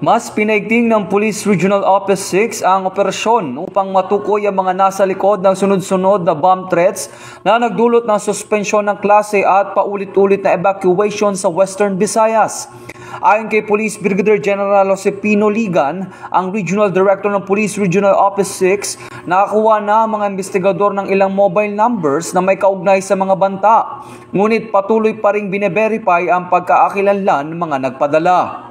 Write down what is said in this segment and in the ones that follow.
Mas pinaigting ng Police Regional Office 6 ang operasyon upang matukoy ang mga nasa likod ng sunod-sunod na bomb threats na nagdulot ng suspensyon ng klase at paulit-ulit na evacuation sa Western Visayas. Ayon kay Police Brigadier General Josepino Ligan, ang Regional Director ng Police Regional Office 6, nakakuha na ang mga investigador ng ilang mobile numbers na may kaugnay sa mga banta. Ngunit patuloy pa ring bine-verify ang pagkaakilanlan ng mga nagpadala.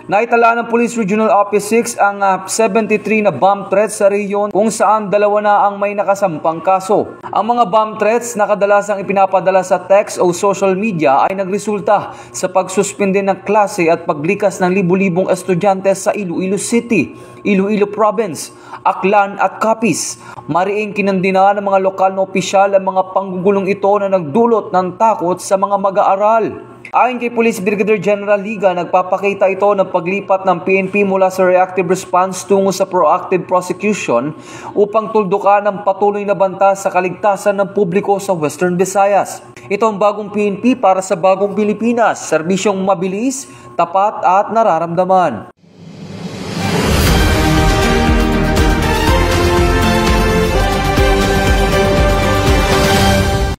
Naitala ng Police Regional Office 6 ang 73 na bomb threats sa rehiyon kung saan 2 na ang may nakasampang kaso. Ang mga bomb threats na kadalasang ipinapadala sa text o social media ay nagresulta sa pagsuspende ng klase at paglikas ng libu-libong estudyante sa Iloilo City, Iloilo Province, Aklan at Capiz. Mariing kinandina ng mga lokal na opisyal ang mga panggugulong ito na nagdulot ng takot sa mga mag-aaral. Ayon kay Police Brigadier General Liga, nagpapakita ito ng paglipat ng PNP mula sa reactive response tungo sa proactive prosecution upang tuldukan ang patuloy na banta sa kaligtasan ng publiko sa Western Visayas. Ito ang bagong PNP para sa bagong Pilipinas, serbisyong mabilis, tapat at nararamdaman.